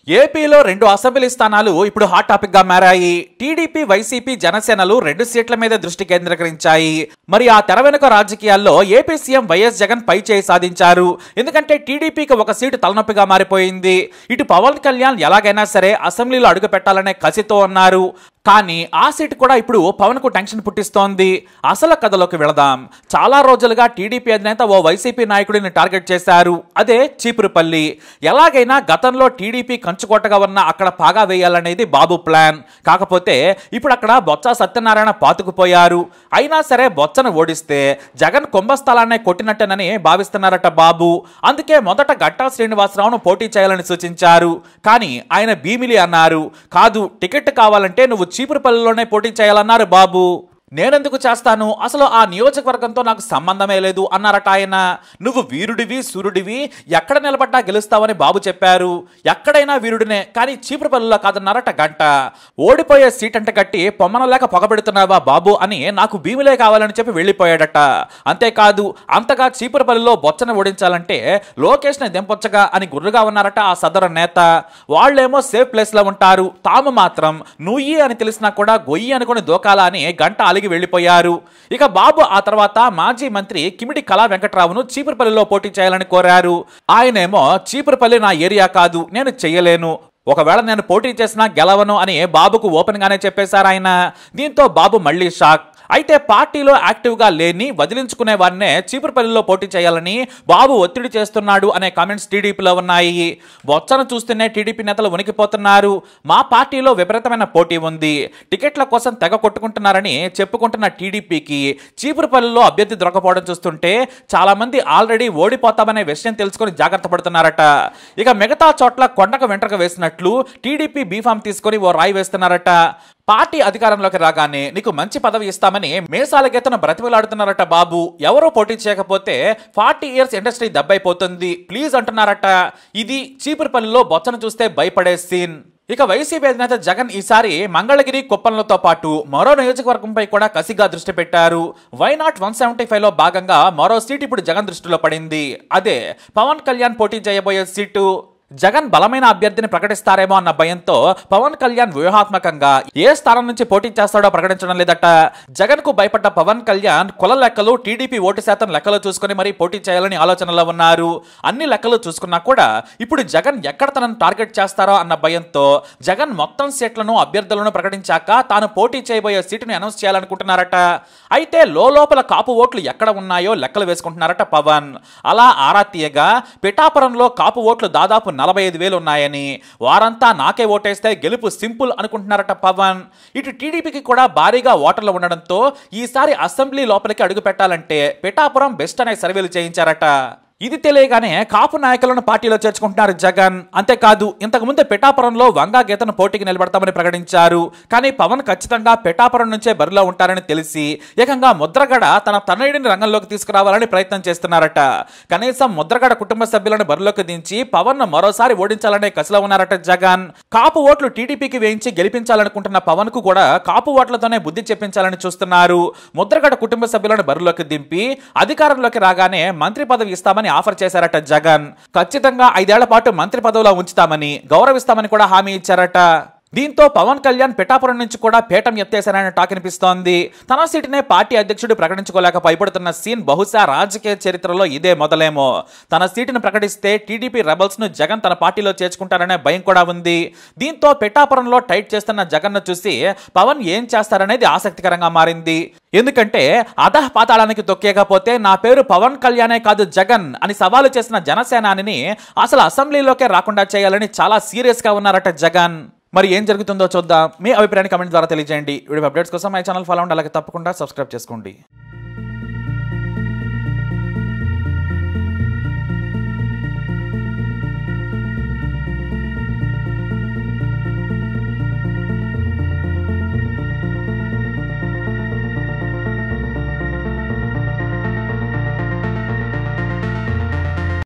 ఏపీలో 2 అసెంబ్లీ స్థానాలు ఇప్పుడు హాట్ టాపిక్ గా మారాయి. టీడీపీ, వైసీపీ, జనసేనలు 2 సీట్ల మీద దృష్టి కేంద్రీకరించాయి. మరి ఆ తెర వెనుక రాజకీయాల్లో ఏపీ సీఎం వైఎస్ జగన్ పై చేయి సాధించారు. ఎందుకంటే టీడీపీకి ఒక సీటు తలనొప్పిగా మారిపోయింది. ఇటు పవన్ కళ్యాణ్ ఎలాగైనా సరే అసెంబ్లీలో అడుగు పెట్టాలనే కసితో ఉన్నారు. కానీ ఆ సీటు కూడా ఇప్పుడు పవన్ కు టెన్షన్ పుట్టిస్తోంది. అసలు కథలోకి వెళదాం. చాలా రోజులుగా టీడీపీ అధినేత ఓ వైసీపీ నాయకుడిని టార్గెట్ చేశారు. అదే చీపురుపల్లి. ఎలాగైనా గతంలో టీడీపీ కంచుకోటగా ఉన్న అక్కడ పాగా వేయాలనేది బాబు ప్లాన్. కాకపోతే ఇప్పుడు అక్కడ బొత్స సత్యనారాయణ పాతుకుపోయారు. అయినా సరే బొత్సను ఓడిస్తే జగన్ కుంభస్థలాన్ని కొట్టినట్టేనని భావిస్తున్నారట బాబు. అందుకే మొదట గట్టా శ్రీనివాసరావును పోటీ చేయాలని సూచించారు. కానీ ఆయన భీమిలి అన్నారు. కాదు, టికెట్ కావాలంటే నువ్వు చీపురుపల్లిలోనే పోటీ చేయాలన్నారు బాబు. నేనెందుకు చేస్తాను, అసలు ఆ నియోజకవర్గంతో నాకు సంబంధమే లేదు అన్నారట ఆయన. నువ్వు వీరుడివి, సూర్యుడివి, ఎక్కడ నిలబడ్డా గెలుస్తావని బాబు చెప్పారు. ఎక్కడైనా వీరుడినే, కానీ చీపురుపల్లిలో కాదన్నారట గంట. ఓడిపోయే సీట్ అంటే కట్టి పొమ్మనలేక పొగబెడుతున్నావా బాబు అని నాకు భీములే కావాలని చెప్పి వెళ్ళిపోయాడట. అంతేకాదు, అంతగా చీపురుపల్లిలో బొచ్చను ఓడించాలంటే లోకేష్ ని దింపొచ్చగా అని గుర్రుగా ఉన్నారట ఆ సదరు నేత. వాళ్ళేమో సేఫ్ ప్లేస్ లో ఉంటారు, తాము మాత్రం నుయ్యి అని తెలిసినా కూడా గొయ్యి అనుకుని దోకాలా అని గంట వెళ్ళిపోయారు. ఇక బాబు ఆ తర్వాత మాజీ మంత్రి కిమిడి కళా వెంకట్రావును చీపురుపల్లిలో పోటీ చేయాలని కోరారు. ఆయనేమో చీపురుపల్లి నా ఏరియా కాదు, నేను చెయ్యలేను, ఒకవేళ నేను పోటీ చేసినా గెలవను అని బాబుకు ఓపెన్ గానే చెప్పేశారు ఆయన. దీంతో బాబు మళ్లీ షాక్. అయితే పార్టీలో యాక్టివ్ గా లేని వదిలించుకునే వారినే చీపురుపల్లిలో పోటీ చేయాలని బాబు ఒత్తిడి చేస్తున్నాడు అనే కామెంట్స్ టీడీపీలో ఉన్నాయి. బొత్సను చూస్తేనే టీడీపీ నేతలు వణికిపోతున్నారు. మా పార్టీలో విపరీతమైన పోటీ ఉంది, టికెట్ల కోసం తెగ కొట్టుకుంటున్నారని చెప్పుకుంటున్న టీడీపీకి చీపురుపల్లిలో అభ్యర్థి దొరకపోవడం చూస్తుంటే చాలా మంది ఆల్రెడీ ఓడిపోతామనే విషయం తెలుసుకొని జాగ్రత్త పడుతున్నారట. ఇక మిగతా చోట్ల కొండకు వెంట్రక వేసినట్లు టీడీపీ బీఫామ్ తీసుకొని ఓ రాయి వేస్తున్నారట. పార్టీ అధికారంలోకి రాగానే నీకు మంచి పదవి ఇస్తామని మేసాల గీతను బ్రతిమలాడుతున్నారట బాబు. ఎవరో పోటీ చేయకపోతే 40 ఇయర్స్ ఇండస్ట్రీ దెబ్బైపోతుంది ప్లీజ్ అంటున్నారట. ఇది చీపురుపల్లిలో బొచ్చను చూస్తే భయపడే సీన్. ఇక వైసీపీ అధినేత జగన్ ఈసారి మంగళగిరి, కుప్పంలతో పాటు మరో నియోజకవర్గంపై కూడా కసిగా దృష్టి పెట్టారు. వైనాట్ 175లో భాగంగా మరో సీటు ఇప్పుడు జగన్ దృష్టిలో పడింది. అదే పవన్ కళ్యాణ్ పోటీ చేయబోయే సీటు. జగన్ బలమైన అభ్యర్థిని ప్రకటిస్తారేమో అన్న భయంతో పవన్ కళ్యాణ్ వ్యూహాత్మకంగా ఏ స్థానం నుంచి పోటీ చేస్తాడో ప్రకటించడం లేదట. జగన్ కు భయపడ్డ పవన్ కళ్యాణ్ కుల లెక్కలు, టీడీపీ ఓటు శాతం లెక్కలు చూసుకుని మరీ పోటీ చేయాలని ఆలోచనలో ఉన్నారు. అన్ని లెక్కలు చూసుకున్నా కూడా ఇప్పుడు జగన్ ఎక్కడ తనను టార్గెట్ చేస్తారో అన్న భయంతో జగన్ మొత్తం సీట్లను, అభ్యర్థులను ప్రకటించాక తాను పోటీ చేయబోయే సీటుని అనౌన్స్ చేయాలనుకుంటున్నారట. అయితే లోపల కాపు ఓట్లు ఎక్కడ ఉన్నాయో లెక్కలు వేసుకుంటున్నారట పవన్. అలా ఆరా తీయగా పిఠాపురంలో కాపు ఓట్లు దాదాపు 45,000 ఉన్నాయని, వారంతా నాకే ఓటేస్తే గెలుపు సింపుల్ అనుకుంటున్నారట పవన్. ఇటు టీడీపీకి కూడా భారీగా ఓటర్లు ఉండడంతో ఈసారి అసెంబ్లీ లోపలికి అడుగు పెట్టాలంటే పిఠాపురం బెస్ట్ అనే సర్వేలు చేయించారట. ఇది తెలియగానే కాపు నాయకులను పార్టీలో చేర్చుకుంటున్నారు జగన్. అంతేకాదు, ఇంతకుముందు పిఠాపురంలో వంగా గీతను పోటీకి నిలబడతామని ప్రకటించారు. కానీ పవన్ ఖచ్చితంగా పిఠాపురం నుంచే బరిలో ఉంటారని తెలిసి ఏకంగా ముద్రగడ తన తనయుడిని రంగంలోకి తీసుకురావాలని ప్రయత్నం చేస్తున్నారట. కనీసం ముద్రగడ కుటుంబ సభ్యులను బరిలోకి దించి పవన్ ను మరోసారి ఓడించాలనే కసిలో ఉన్నారట జగన్. కాపు ఓట్లు టీడీపీకి వేయించి గెలిపించాలనుకుంటున్న పవన్ కు కూడా కాపు ఓట్లతోనే బుద్ధి చెప్పించాలని చూస్తున్నారు. ముద్రగడ కుటుంబ సభ్యులను బరిలోకి దింపి అధికారంలోకి రాగానే మంత్రి పదవి ఇస్తామని ఆఫర్ చేశారట జగన్. ఖచ్చితంగా 5 ఏళ్ల పాటు మంత్రి పదవిలో ఉంచుతామని, గౌరవిస్తామని కూడా హామీ ఇచ్చారట. దీంతో పవన్ కళ్యాణ్ పిఠాపురం నుంచి కూడా పీఠం ఎత్తేశారనే టాక్ అనిపిస్తోంది. తన సీటునే పార్టీ అధ్యక్షుడు ప్రకటించుకోలేక భయపడుతున్న సీన్ బహుశా రాజకీయ చరిత్రలో ఇదే మొదలేమో. తన సీటును ప్రకటిస్తే టీడీపీ రెబల్స్ ను జగన్ తన పార్టీలో చేర్చుకుంటారనే భయం కూడా ఉంది. దీంతో పిఠాపురంలో టైట్ చేస్తున్న జగన్ ను చూసి పవన్ ఏం చేస్తారనేది ఆసక్తికరంగా మారింది. ఎందుకంటే అధః పాతాళానికి తొక్కేయకపోతే నా పేరు పవన్ కళ్యాణే కాదు జగన్ అని సవాలు చేసిన జనసేనాని అసలు అసెంబ్లీలోకే రాకుండా చేయాలని చాలా సీరియస్ గా ఉన్నారట జగన్. మరి ఏం జరుగుతుందో చూద్దాం. మీ అభిప్రాయాన్ని కామెంట్ ద్వారా తెలియజేయండి. వీడియో అప్డేట్స్ కోసం మై ఛానల్ ఫాలో అవ్వండి, అలాగే తప్పకుండా సబ్స్క్రైబ్ చేసుకోండి.